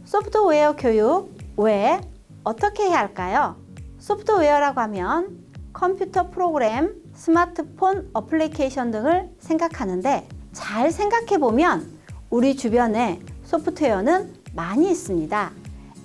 소프트웨어 교육 왜 어떻게 해야 할까요? 소프트웨어라고 하면 컴퓨터 프로그램, 스마트폰 어플리케이션 등을 생각하는데 잘 생각해 보면 우리 주변에 소프트웨어는 많이 있습니다.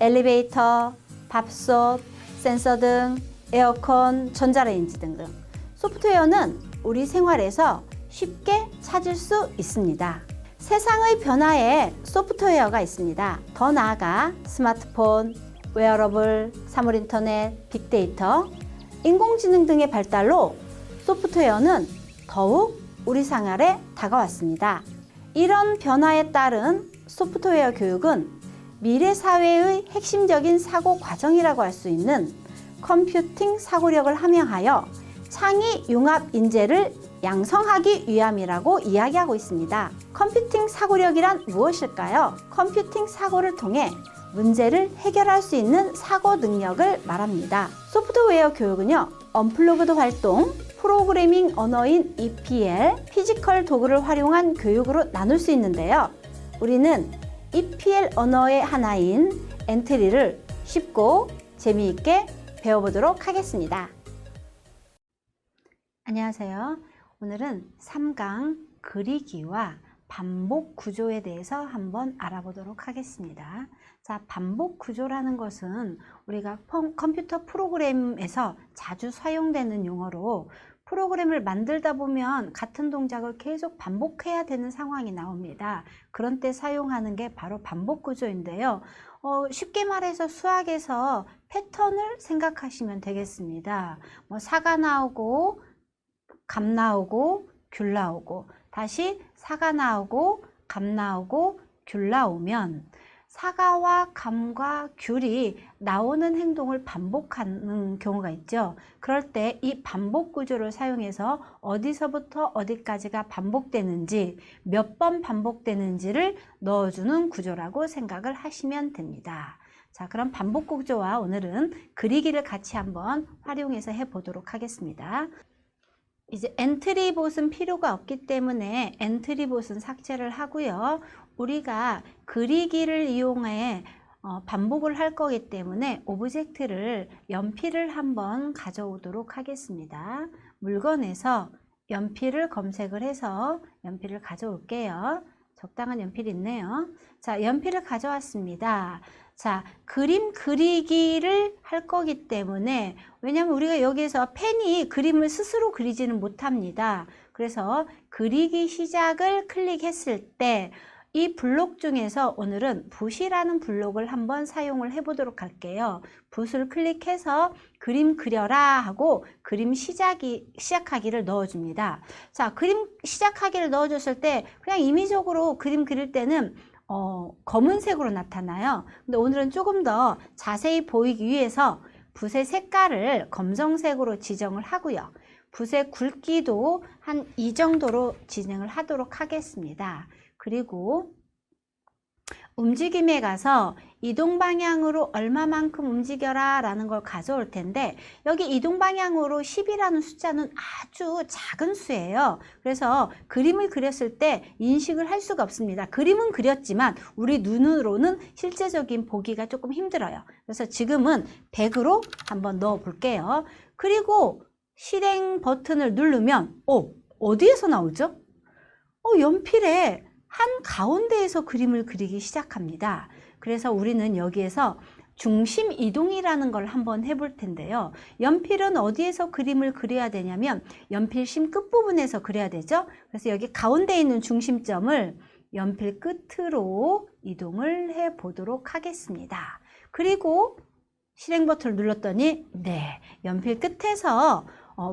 엘리베이터, 밥솥, 센서 등, 에어컨, 전자레인지 등등. 소프트웨어는 우리 생활에서 쉽게 찾을 수 있습니다. 세상의 변화에 소프트웨어가 있습니다. 더 나아가 스마트폰, 웨어러블, 사물 인터넷, 빅데이터, 인공지능 등의 발달로 소프트웨어는 더욱 우리 생활에 다가왔습니다. 이런 변화에 따른 소프트웨어 교육은 미래 사회의 핵심적인 사고 과정이라고 할 수 있는 컴퓨팅 사고력을 함양하여 창의 융합 인재를 양성하기 위함이라고 이야기하고 있습니다. 컴퓨팅 사고력이란 무엇일까요? 컴퓨팅 사고를 통해 문제를 해결할 수 있는 사고 능력을 말합니다. 소프트웨어 교육은요, 언플러그드 활동, 프로그래밍 언어인 EPL, 피지컬 도구를 활용한 교육으로 나눌 수 있는데요. 우리는 EPL 언어의 하나인 엔트리를 쉽고 재미있게 배워보도록 하겠습니다. 안녕하세요. 오늘은 3강 그리기와 반복 구조에 대해서 한번 알아보도록 하겠습니다. 자, 반복 구조라는 것은 우리가 컴퓨터 프로그램에서 자주 사용되는 용어로 프로그램을 만들다 보면 같은 동작을 계속 반복해야 되는 상황이 나옵니다. 그런 때 사용하는 게 바로 반복 구조인데요. 쉽게 말해서 수학에서 패턴을 생각하시면 되겠습니다. 사가 나오고 값 나오고 귤 나오고 다시 사가 나오고 값 나오고 귤 나오면 사과와 감과 귤이 나오는 행동을 반복하는 경우가 있죠. 그럴 때 이 반복 구조를 사용해서 어디서부터 어디까지가 반복되는지, 몇 번 반복되는지를 넣어주는 구조라고 생각을 하시면 됩니다. 자, 그럼 반복 구조와 오늘은 그리기를 같이 한번 활용해서 해보도록 하겠습니다. 이제 엔트리봇은 필요가 없기 때문에 엔트리봇은 삭제를 하고요. 우리가 그리기를 이용해 반복을 할 거기 때문에 오브젝트를 연필을 한번 가져오도록 하겠습니다. 물건에서 연필을 검색을 해서 연필을 가져올게요. 적당한 연필이 있네요. 자, 연필을 가져왔습니다. 자, 그림 그리기를 할 거기 때문에, 왜냐하면 우리가 여기에서 펜이 그림을 스스로 그리지는 못합니다. 그래서 그리기 시작을 클릭했을 때 이 블록 중에서 오늘은 붓이라는 블록을 한번 사용을 해보도록 할게요. 붓을 클릭해서 그림 그려라 하고 그림 시작하기를 넣어줍니다. 자, 그림 시작하기를 넣어줬을 때 그냥 임의적으로 그림 그릴 때는 검은색으로 나타나요. 근데 오늘은 조금 더 자세히 보이기 위해서 붓의 색깔을 검정색으로 지정을 하고요. 붓의 굵기도 한 이 정도로 진행을 하도록 하겠습니다. 그리고 움직임에 가서 이동 방향으로 얼마만큼 움직여라 라는 걸 가져올 텐데, 여기 이동 방향으로 10이라는 숫자는 아주 작은 수예요. 그래서 그림을 그렸을 때 인식을 할 수가 없습니다. 그림은 그렸지만 우리 눈으로는 실제적인 보기가 조금 힘들어요. 그래서 지금은 100으로 한번 넣어 볼게요. 그리고 실행 버튼을 누르면 어디에서 나오죠? 연필에 한 가운데에서 그림을 그리기 시작합니다. 그래서 우리는 여기에서 중심 이동이라는 걸 한번 해볼 텐데요. 연필은 어디에서 그림을 그려야 되냐면 연필심 끝부분에서 그려야 되죠. 그래서 여기 가운데 있는 중심점을 연필 끝으로 이동을 해 보도록 하겠습니다. 그리고 실행 버튼을 눌렀더니 연필 끝에서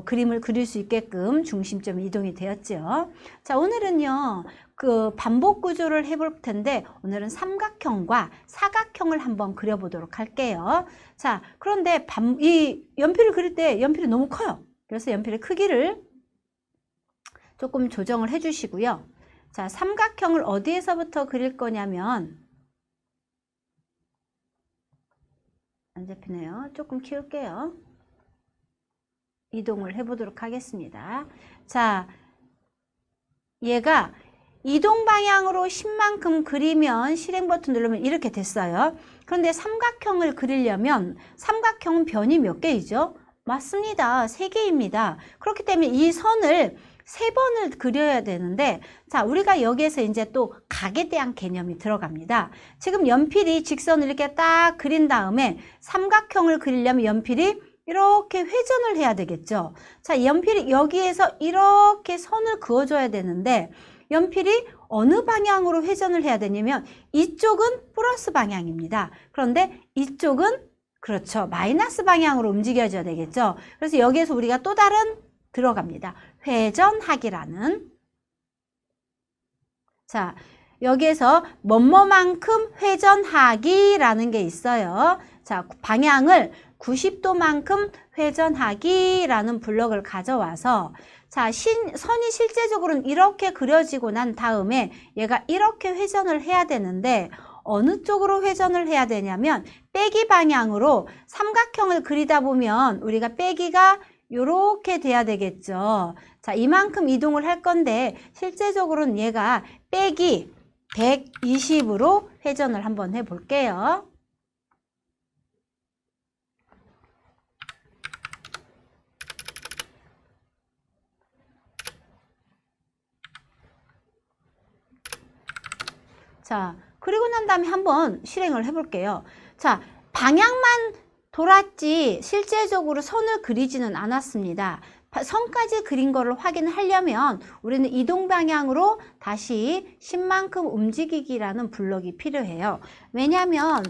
그림을 그릴 수 있게끔 중심점이 이동이 되었죠. 자, 오늘은요, 그 반복 구조를 해볼 텐데, 오늘은 삼각형과 사각형을 한번 그려보도록 할게요. 자, 그런데 이 연필을 그릴 때 연필이 너무 커요. 그래서 연필의 크기를 조금 조정을 해주시고요. 자, 삼각형을 어디에서부터 그릴 거냐면, 안 잡히네요. 조금 키울게요. 이동을 해보도록 하겠습니다. 자, 얘가 이동 방향으로 10만큼 그리면 실행 버튼 누르면 이렇게 됐어요. 그런데 삼각형을 그리려면 삼각형은 변이 몇 개이죠? 맞습니다. 3개입니다. 그렇기 때문에 이 선을 3번을 그려야 되는데, 자, 우리가 여기에서 이제 또 각에 대한 개념이 들어갑니다. 지금 연필이 직선을 이렇게 딱 그린 다음에 삼각형을 그리려면 연필이 이렇게 회전을 해야 되겠죠. 자, 연필이 여기에서 이렇게 선을 그어줘야 되는데, 연필이 어느 방향으로 회전을 해야 되냐면 이쪽은 플러스 방향입니다. 그런데 이쪽은 그렇죠, 마이너스 방향으로 움직여줘야 되겠죠. 그래서 여기에서 우리가 또 다른 들어갑니다. 회전하기라는. 자, 여기에서 뭐뭐만큼 회전하기라는 게 있어요. 자, 방향을 90도만큼 회전하기라는 블럭을 가져와서, 자, 선이 실제적으로는 이렇게 그려지고 난 다음에 얘가 이렇게 회전을 해야 되는데, 어느 쪽으로 회전을 해야 되냐면 빼기 방향으로. 삼각형을 그리다 보면 우리가 빼기가 요렇게 돼야 되겠죠. 자, 이만큼 이동을 할 건데 실제적으로는 얘가 빼기 120으로 회전을 한번 해볼게요. 자, 그리고 난 다음에 한번 실행을 해볼게요. 자, 방향만 돌았지 실제적으로 선을 그리지는 않았습니다. 선까지 그린 거를 확인하려면 우리는 이동 방향으로 다시 10만큼 움직이기라는 블럭이 필요해요. 왜냐하면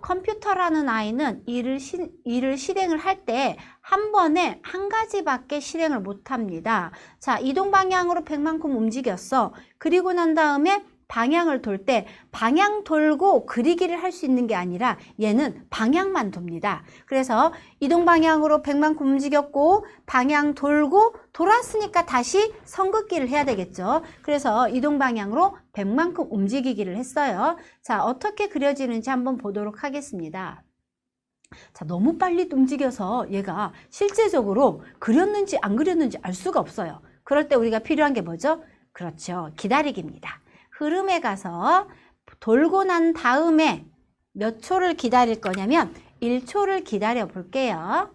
컴퓨터라는 아이는 일을 실행을 할 때 한 번에 한 가지밖에 실행을 못합니다. 자, 이동 방향으로 100만큼 움직였어. 그리고 난 다음에 방향을 돌 때 방향 돌고 그리기를 할 수 있는 게 아니라 얘는 방향만 돕니다. 그래서 이동 방향으로 100만큼 움직였고 방향 돌고 돌았으니까 다시 선 긋기를 해야 되겠죠. 그래서 이동 방향으로 100만큼 움직이기를 했어요. 자, 어떻게 그려지는지 한번 보도록 하겠습니다. 자, 너무 빨리 움직여서 얘가 실제적으로 그렸는지 안 그렸는지 알 수가 없어요. 그럴 때 우리가 필요한 게 뭐죠? 그렇죠, 기다리기입니다. 흐름에 가서 돌고 난 다음에 몇 초를 기다릴 거냐면 1초를 기다려 볼게요.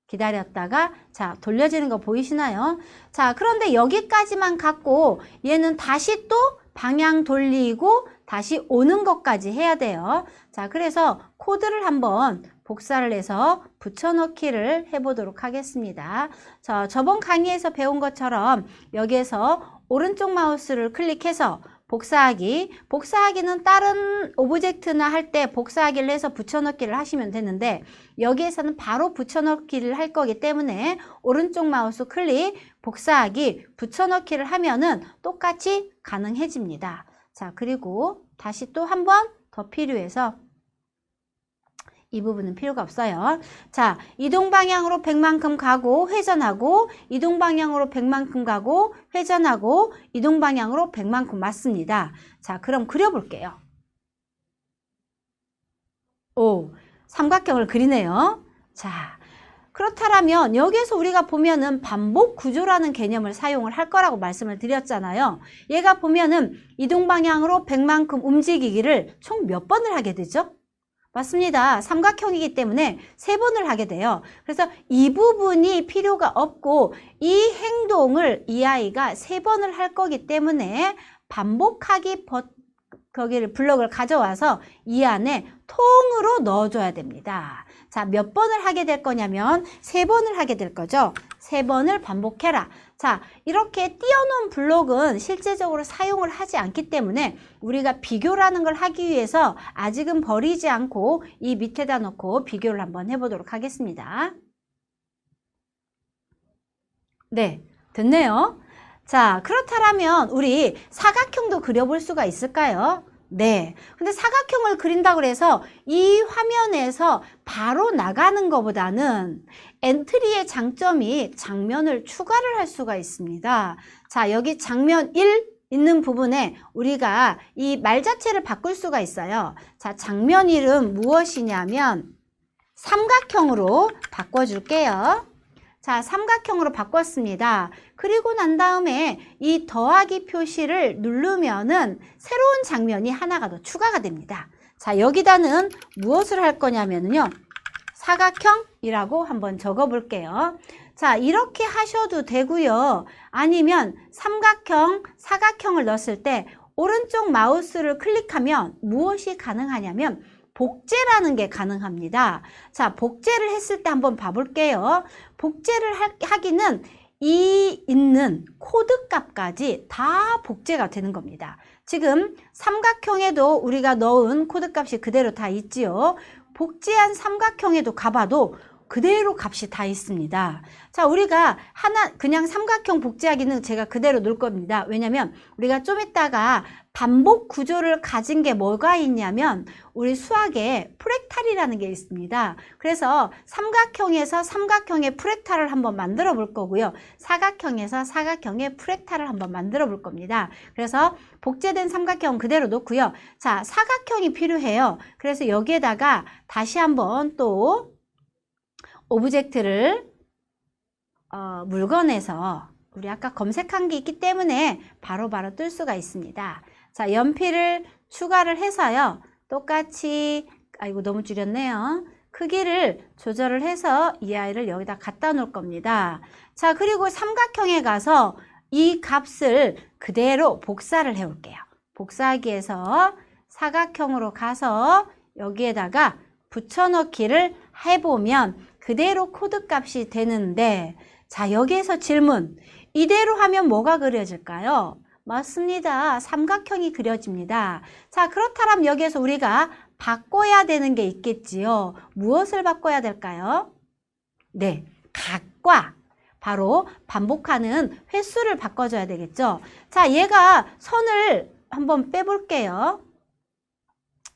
기다렸다가, 자, 돌려지는 거 보이시나요? 자, 그런데 여기까지만 갖고 얘는 다시 또 방향 돌리고 다시 오는 것까지 해야 돼요. 자, 그래서 코드를 한번 복사를 해서 붙여넣기를 해보도록 하겠습니다. 자, 저번 강의에서 배운 것처럼 여기에서 오른쪽 마우스를 클릭해서 복사하기. 복사하기는 다른 오브젝트나 할 때 복사하기를 해서 붙여넣기를 하시면 되는데 여기에서는 바로 붙여넣기를 할 거기 때문에 오른쪽 마우스 클릭, 복사하기, 붙여넣기를 하면은 똑같이 가능해집니다. 자, 그리고 다시 또 한 번 더 필요해서 이 부분은 필요가 없어요. 자, 이동 방향으로 100만큼 가고 회전하고, 이동 방향으로 100만큼 가고 회전하고, 이동 방향으로 100만큼 맞습니다. 자, 그럼 그려볼게요. 오, 삼각형을 그리네요. 자, 그렇다면 여기에서 우리가 보면은 반복 구조라는 개념을 사용을 할 거라고 말씀을 드렸잖아요. 얘가 보면은 이동 방향으로 100만큼 움직이기를 총 몇 번을 하게 되죠? 맞습니다. 삼각형이기 때문에 3번을 하게 돼요. 그래서 이 부분이 필요가 없고 이 행동을 이 아이가 3번을 할 거기 때문에 반복하기 거기를 블럭을 가져와서 이 안에 통으로 넣어줘야 됩니다. 자, 몇 번을 하게 될 거냐면 3번을 하게 될 거죠. 3번을 반복해라. 자, 이렇게 띄워놓은 블록은 실제적으로 사용을 하지 않기 때문에 우리가 비교라는 걸 하기 위해서 아직은 버리지 않고 이 밑에다 놓고 비교를 한번 해보도록 하겠습니다. 네, 됐네요. 자, 그렇다면 우리 사각형도 그려볼 수가 있을까요? 네. 근데 사각형을 그린다고 해서 이 화면에서 바로 나가는 것보다는 엔트리의 장점이 장면을 추가를 할 수가 있습니다. 자, 여기 장면 1 있는 부분에 우리가 이 말 자체를 바꿀 수가 있어요. 자, 장면 이름 무엇이냐면 삼각형으로 바꿔줄게요. 자, 삼각형으로 바꿨습니다. 그리고 난 다음에 이 더하기 표시를 누르면은 새로운 장면이 하나가 더 추가가 됩니다. 자, 여기다는 무엇을 할 거냐면요. 사각형이라고 한번 적어 볼게요. 자, 이렇게 하셔도 되고요. 아니면 삼각형, 사각형을 넣었을 때 오른쪽 마우스를 클릭하면 무엇이 가능하냐면 복제라는 게 가능합니다. 자, 복제를 했을 때 한번 봐볼게요. 복제를 하기는 이 있는 코드 값까지 다 복제가 되는 겁니다. 지금 삼각형에도 우리가 넣은 코드 값이 그대로 다 있지요. 복제한 삼각형에도 가봐도 그대로 값이 다 있습니다. 자, 우리가 그냥 삼각형 복제하기는 제가 그대로 놓을 겁니다. 왜냐면 우리가 좀 이따가 반복 구조를 가진 게 뭐가 있냐면 우리 수학에 프랙탈이라는 게 있습니다. 그래서 삼각형에서 삼각형의 프랙탈을 한번 만들어 볼 거고요. 사각형에서 사각형의 프랙탈을 한번 만들어 볼 겁니다. 그래서 복제된 삼각형 그대로 놓고요. 자, 사각형이 필요해요. 그래서 여기에다가 다시 한번 또 오브젝트를 물건에서 우리 아까 검색한 게 있기 때문에 바로바로 뜰 수가 있습니다. 자, 연필을 추가를 해서요. 똑같이, 아이고 너무 줄였네요. 크기를 조절을 해서 이 아이를 여기다 갖다 놓을 겁니다. 자, 그리고 삼각형에 가서 이 값을 그대로 복사를 해 올게요. 복사하기에서 사각형으로 가서 여기에다가 붙여넣기를 해보면 그대로 코드 값이 되는데, 자, 여기에서 질문. 이대로 하면 뭐가 그려질까요? 맞습니다. 삼각형이 그려집니다. 자, 그렇다면 여기에서 우리가 바꿔야 되는 게 있겠지요. 무엇을 바꿔야 될까요? 네, 각과 바로 반복하는 횟수를 바꿔줘야 되겠죠. 자, 얘가 선을 한번 빼볼게요.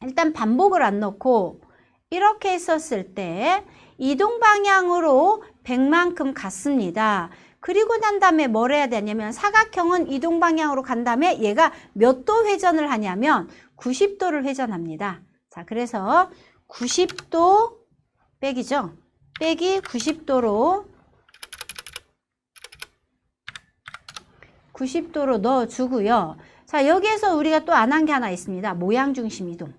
일단 반복을 안 넣고 이렇게 했었을 때 이동 방향으로 100만큼 갔습니다. 그리고 난 다음에 뭘 해야 되냐면 사각형은 이동 방향으로 간 다음에 얘가 몇 도 회전을 하냐면 90도를 회전합니다. 자, 그래서 90도 빼기죠. 빼기 90도로 넣어주고요. 자, 여기에서 우리가 또 안 한 게 하나 있습니다. 모양 중심 이동.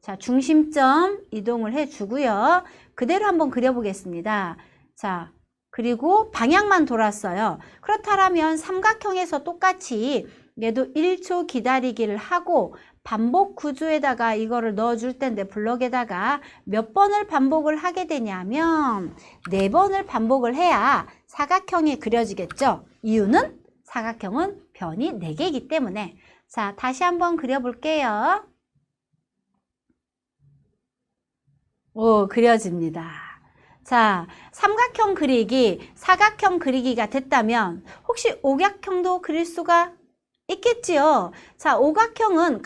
자, 중심점 이동을 해주고요. 그대로 한번 그려보겠습니다. 자, 그리고 방향만 돌았어요. 그렇다면 삼각형에서 똑같이 얘도 1초 기다리기를 하고 반복 구조에다가 이거를 넣어줄 텐데 블럭에다가 몇 번을 반복을 하게 되냐면 4번을 반복을 해야 사각형이 그려지겠죠. 이유는 사각형은 변이 4개이기 때문에. 자, 다시 한번 그려볼게요. 오, 그려집니다. 자, 삼각형 그리기, 사각형 그리기가 됐다면 혹시 오각형도 그릴 수가 있겠지요. 자, 오각형은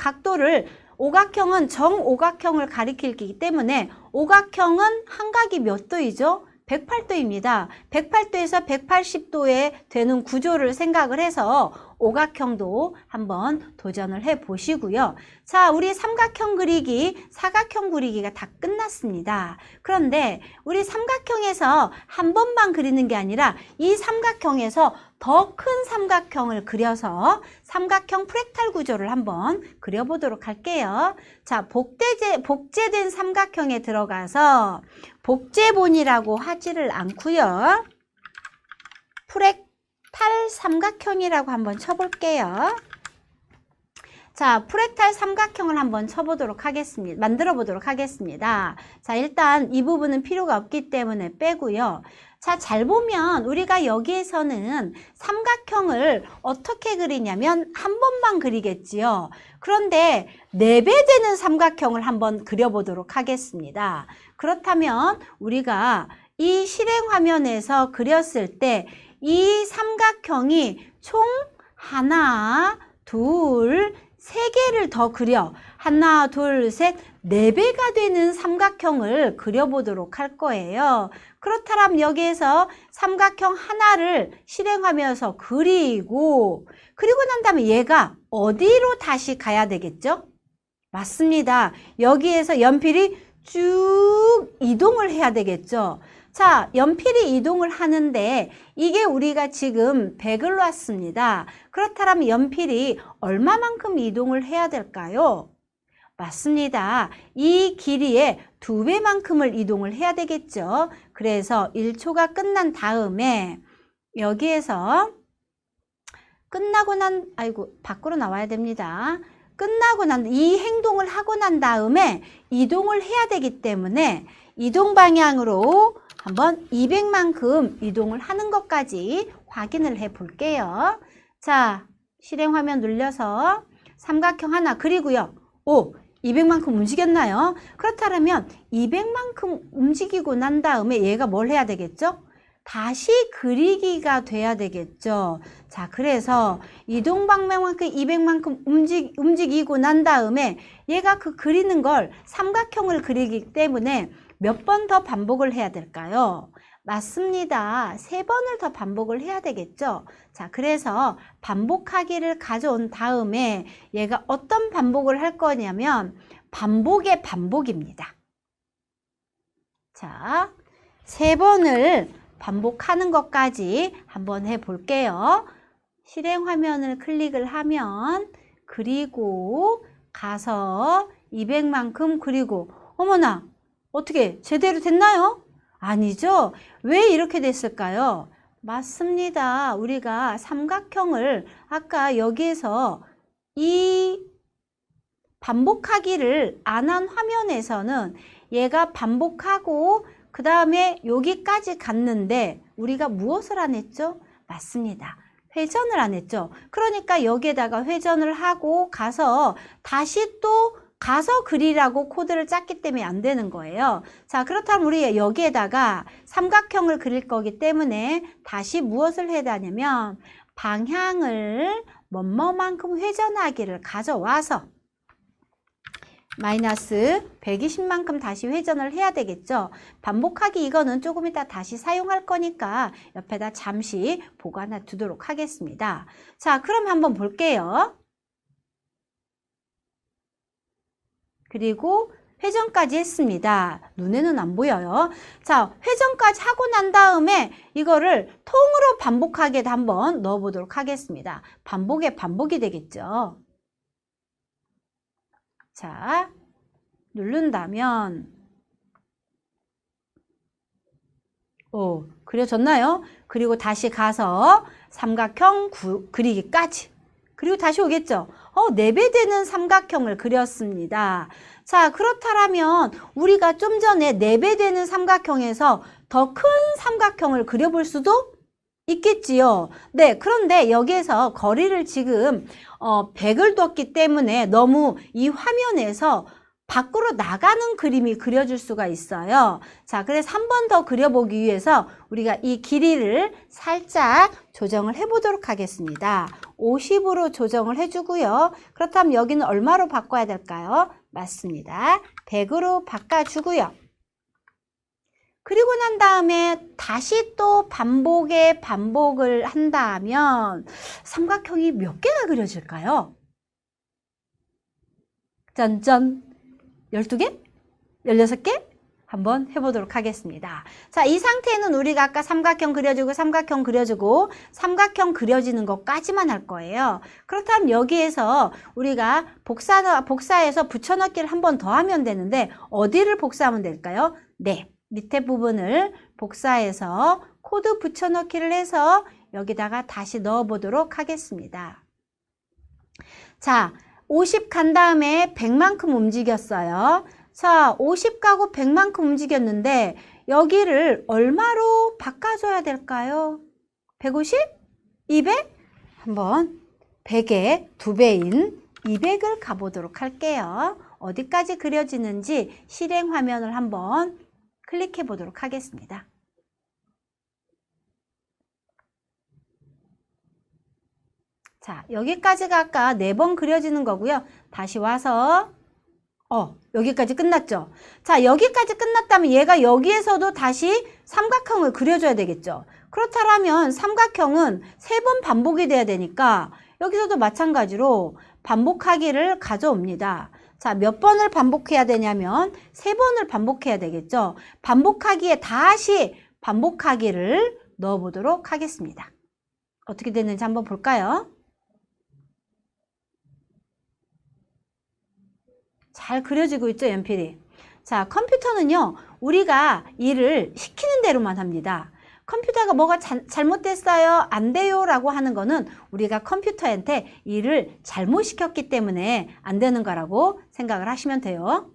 정오각형을 가리키기 때문에 오각형은 한각이 몇 도이죠? 108도입니다. 108도에서 180도에 되는 구조를 생각을 해서 오각형도 한번 도전을 해 보시고요. 자, 우리 삼각형 그리기, 사각형 그리기가 다 끝났습니다. 그런데 우리 삼각형에서 한 번만 그리는 게 아니라 이 삼각형에서 더 큰 삼각형을 그려서 삼각형 프랙탈 구조를 한번 그려보도록 할게요. 자, 복제된 삼각형에 들어가서 복제본이라고 하지를 않고요. 프랙탈 삼각형이라고 한번 쳐볼게요. 자, 프랙탈 삼각형을 한번 쳐보도록 하겠습니다. 만들어 보도록 하겠습니다. 자, 일단 이 부분은 필요가 없기 때문에 빼고요. 자, 잘 보면 우리가 여기에서는 삼각형을 어떻게 그리냐면 한 번만 그리겠지요. 그런데 4배 되는 삼각형을 한번 그려보도록 하겠습니다. 그렇다면 우리가 이 실행 화면에서 그렸을 때 이 삼각형이 총 하나, 둘, 3개를 더 그려. 하나, 둘, 셋, 4배가 되는 삼각형을 그려보도록 할 거예요. 그렇다면 여기에서 삼각형 하나를 실행하면서 그리고 난 다음에 얘가 어디로 다시 가야 되겠죠? 맞습니다. 여기에서 연필이 쭉 이동을 해야 되겠죠. 자, 연필이 이동을 하는데 이게 우리가 지금 100을 놨습니다. 그렇다면 연필이 얼마만큼 이동을 해야 될까요? 맞습니다. 이 길이의 2배만큼을 이동을 해야 되겠죠. 그래서 1초가 끝난 다음에 여기에서 끝나고 밖으로 나와야 됩니다. 끝나고 이 행동을 하고 난 다음에 이동을 해야 되기 때문에 이동 방향으로 한번 200만큼 이동을 하는 것까지 확인을 해 볼게요. 자, 실행 화면 눌려서 삼각형 하나 그리고요. 200만큼 움직였나요? 그렇다면 200만큼 움직이고 난 다음에 얘가 뭘 해야 되겠죠? 다시 그리기가 돼야 되겠죠. 자, 그래서 이동 방향만큼 200만큼 움직이고 난 다음에 얘가 그 그리는 걸 삼각형을 그리기 때문에 몇 번 더 반복을 해야 될까요? 맞습니다. 3번을 더 반복을 해야 되겠죠. 자, 그래서 반복하기를 가져온 다음에 얘가 어떤 반복을 할 거냐면 반복의 반복입니다. 자, 3번을 반복하는 것까지 한번 해볼게요. 실행 화면을 클릭을 하면 그리고 가서 200만큼 그리고 어머나 어떻게 제대로 됐나요? 아니죠? 왜 이렇게 됐을까요? 맞습니다. 우리가 삼각형을 아까 여기에서 이 반복하기를 안 한 화면에서는 얘가 반복하고 그 다음에 여기까지 갔는데 우리가 무엇을 안 했죠? 맞습니다. 회전을 안 했죠. 그러니까 여기에다가 회전을 하고 가서 다시 또 가서 그리라고 코드를 짰기 때문에 안 되는 거예요. 자, 그렇다면 우리 여기에다가 삼각형을 그릴 거기 때문에 다시 무엇을 해야 되냐면 방향을 뭐뭐만큼 회전하기를 가져와서 마이너스 120만큼 다시 회전을 해야 되겠죠. 반복하기 이거는 조금 이따 다시 사용할 거니까 옆에다 잠시 보관해 두도록 하겠습니다. 자, 그럼 한번 볼게요. 그리고 회전까지 했습니다. 눈에는 안 보여요. 자, 회전까지 하고 난 다음에 이거를 통으로 반복하게 한번 넣어보도록 하겠습니다. 반복의 반복이 되겠죠. 자, 누른다면 그려졌나요? 그리고 다시 가서 삼각형 그리기까지. 그리고 다시 오겠죠? 4배 되는 삼각형을 그렸습니다. 자, 그렇다면 우리가 좀 전에 4배 되는 삼각형에서 더 큰 삼각형을 그려볼 수도 있겠지요. 네, 그런데 여기에서 거리를 지금 100을 뒀기 때문에 너무 이 화면에서 밖으로 나가는 그림이 그려질 수가 있어요. 자, 그래서 한 번 더 그려보기 위해서 우리가 이 길이를 살짝 조정을 해보도록 하겠습니다. 50으로 조정을 해주고요. 그렇다면 여기는 얼마로 바꿔야 될까요? 맞습니다. 100으로 바꿔주고요. 그리고 난 다음에 다시 또 반복을 한다면 삼각형이 몇 개가 그려질까요? 짠짠! 12개? 16개? 한번 해보도록 하겠습니다. 자, 이 상태는 우리가 아까 삼각형 그려주고 삼각형 그려주고 삼각형 그려지는 것까지만 할 거예요. 그렇다면 여기에서 우리가 복사해서 붙여넣기를 한 번 더 하면 되는데 어디를 복사하면 될까요? 네, 밑에 부분을 복사해서 코드 붙여넣기를 해서 여기다가 다시 넣어보도록 하겠습니다. 자, 50 간 다음에 100만큼 움직였어요. 자, 50 가고 100만큼 움직였는데 여기를 얼마로 바꿔줘야 될까요? 150? 200? 한번 100의 2배인 200을 가보도록 할게요. 어디까지 그려지는지 실행 화면을 한번 클릭해 보도록 하겠습니다. 자, 여기까지가 아까 4번 그려지는 거고요. 다시 와서 여기까지 끝났죠. 자, 여기까지 끝났다면 얘가 여기에서도 다시 삼각형을 그려줘야 되겠죠. 그렇다면 삼각형은 3번 반복이 돼야 되니까 여기서도 마찬가지로 반복하기를 가져옵니다. 자, 몇 번을 반복해야 되냐면 3번을 반복해야 되겠죠. 반복하기에 다시 반복하기를 넣어보도록 하겠습니다. 어떻게 됐는지 한번 볼까요? 잘 그려지고 있죠, 연필이. 자, 컴퓨터는요, 우리가 일을 시키는 대로만 합니다. 컴퓨터가 뭐가 잘못됐어요, 안 돼요 라고 하는 거는 우리가 컴퓨터한테 일을 잘못 시켰기 때문에 안 되는 거라고 생각을 하시면 돼요.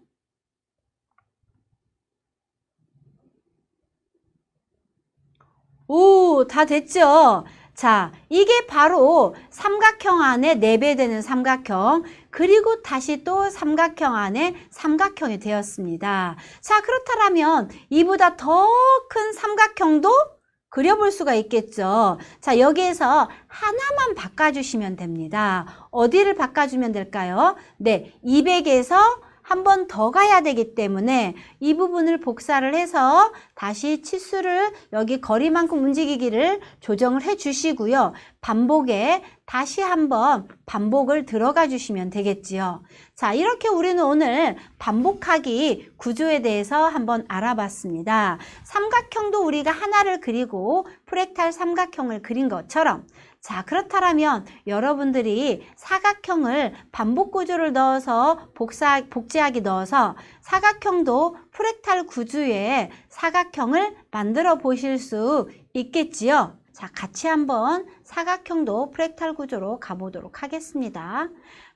오, 다 됐죠? 자, 이게 바로 삼각형 안에 4배 되는 삼각형, 그리고 다시 또 삼각형 안에 삼각형이 되었습니다. 자, 그렇다면 이보다 더 큰 삼각형도 그려볼 수가 있겠죠. 자, 여기에서 하나만 바꿔주시면 됩니다. 어디를 바꿔주면 될까요? 네, 200에서 한 번 더 가야 되기 때문에 이 부분을 복사를 해서 다시 치수를 여기 거리만큼 움직이기를 조정을 해 주시고요. 반복에 다시 한번 반복을 들어가 주시면 되겠지요. 자, 이렇게 우리는 오늘 반복하기 구조에 대해서 한번 알아봤습니다. 삼각형도 우리가 하나를 그리고 프랙탈 삼각형을 그린 것처럼, 자, 그렇다면 여러분들이 사각형을 반복 구조를 넣어서 복제하기 넣어서 사각형도 프랙탈 구조의 사각형을 만들어 보실 수 있겠지요. 자, 같이 한번 사각형도 프랙탈 구조로 가보도록 하겠습니다.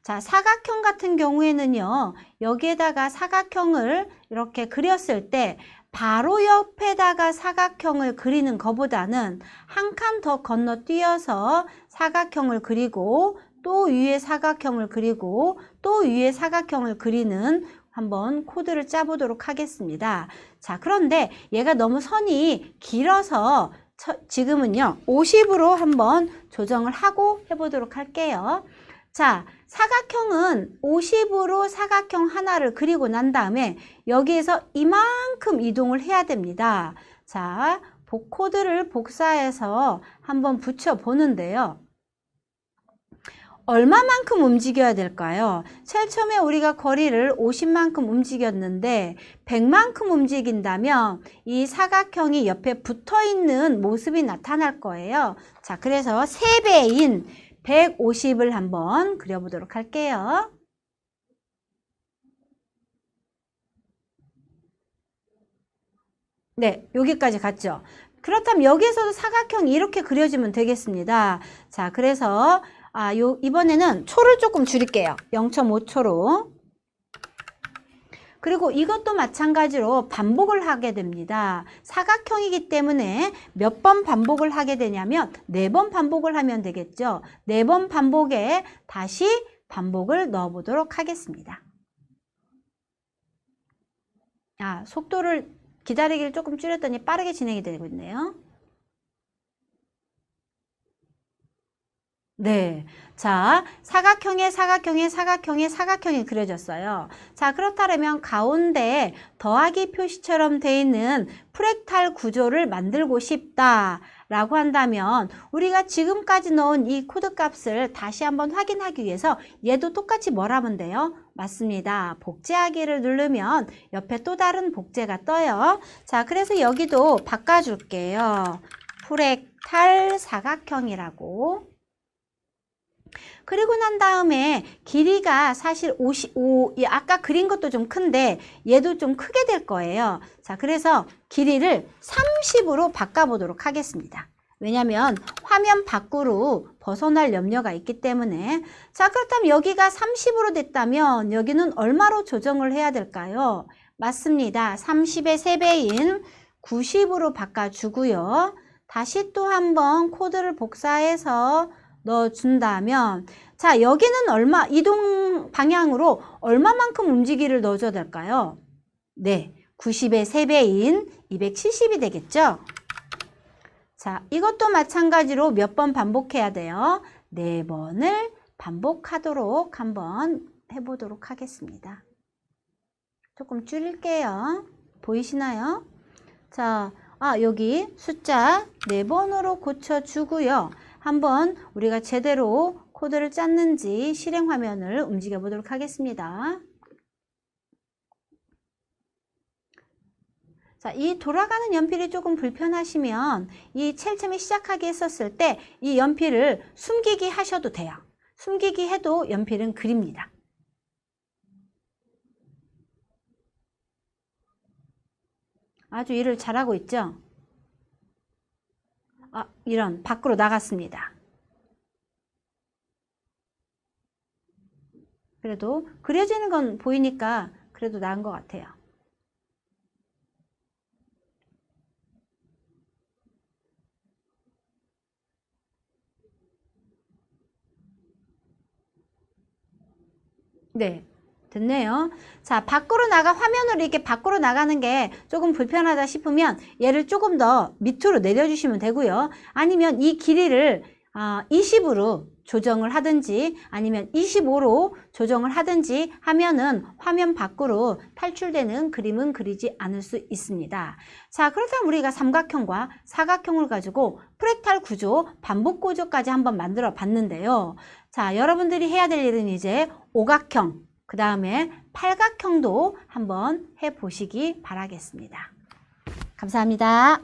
자, 사각형 같은 경우에는요, 여기에다가 사각형을 이렇게 그렸을 때 바로 옆에다가 사각형을 그리는 것보다는 한 칸 더 건너뛰어서 사각형을 그리고 또 위에 사각형을 그리고 또 위에 사각형을 그리는 한번 코드를 짜보도록 하겠습니다. 자, 그런데 얘가 너무 선이 길어서 지금은요 50으로 한번 조정을 하고 해보도록 할게요. 자, 사각형은 50으로 사각형 하나를 그리고 난 다음에 여기에서 이만큼 이동을 해야 됩니다. 자, 코드를 복사해서 한번 붙여 보는데요. 얼마만큼 움직여야 될까요? 제일 처음에 우리가 거리를 50만큼 움직였는데 100만큼 움직인다면 이 사각형이 옆에 붙어있는 모습이 나타날 거예요. 자, 그래서 3배인 150을 한번 그려보도록 할게요. 네, 여기까지 갔죠. 그렇다면 여기에서도 사각형이 이렇게 그려지면 되겠습니다. 자, 그래서 이번에는 초를 조금 줄일게요. 0.5초로. 그리고 이것도 마찬가지로 반복을 하게 됩니다. 사각형이기 때문에 몇 번 반복을 하게 되냐면 4번 반복을 하면 되겠죠. 4번 반복에 다시 반복을 넣어 보도록 하겠습니다. 속도를 기다리기를 조금 줄였더니 빠르게 진행이 되고 있네요. 네. 자, 사각형에 사각형이 그려졌어요. 자, 그렇다면 가운데 더하기 표시처럼 되어 있는 프랙탈 구조를 만들고 싶다라고 한다면 우리가 지금까지 넣은 이 코드 값을 다시 한번 확인하기 위해서 얘도 똑같이 뭘 하면 돼요? 맞습니다. 복제하기를 누르면 옆에 또 다른 복제가 떠요. 자, 그래서 여기도 바꿔줄게요. 프랙탈 사각형이라고. 그리고 난 다음에 길이가 사실 55, 아까 그린 것도 좀 큰데 얘도 좀 크게 될 거예요. 자, 그래서 길이를 30으로 바꿔보도록 하겠습니다. 왜냐하면 화면 밖으로 벗어날 염려가 있기 때문에. 자, 그렇다면 여기가 30으로 됐다면 여기는 얼마로 조정을 해야 될까요? 맞습니다. 30의 3배인 90으로 바꿔주고요. 다시 또 한번 코드를 복사해서 넣어준다면, 자, 여기는 얼마, 이동 방향으로 얼마만큼 움직이를 넣어줘야 될까요? 네, 90의 3배인 270이 되겠죠? 자, 이것도 마찬가지로 몇 번 반복해야 돼요? 4번을 반복하도록 한번 해보도록 하겠습니다. 조금 줄일게요. 보이시나요? 자, 여기 숫자 4번으로 고쳐주고요. 한번 우리가 제대로 코드를 짰는지 실행 화면을 움직여 보도록 하겠습니다. 자, 이 돌아가는 연필이 조금 불편하시면 이 첼체미 시작하기 했었을 때 이 연필을 숨기기 하셔도 돼요. 숨기기 해도 연필은 그립니다. 아주 일을 잘하고 있죠? 아, 이런 밖으로 나갔습니다. 그래도 그려지는 건 보이니까 그래도 나은 것 같아요. 네, 됐네요. 자, 밖으로 화면으로 이렇게 밖으로 나가는 게 조금 불편하다 싶으면 얘를 조금 더 밑으로 내려주시면 되고요. 아니면 이 길이를 20으로 조정을 하든지 아니면 25로 조정을 하든지 하면은 화면 밖으로 탈출되는 그림은 그리지 않을 수 있습니다. 자, 그렇다면 우리가 삼각형과 사각형을 가지고 프랙탈 구조, 반복 구조까지 한번 만들어 봤는데요. 자, 여러분들이 해야 될 일은 이제 오각형, 그 다음에 팔각형도 한번 해보시기 바라겠습니다. 감사합니다.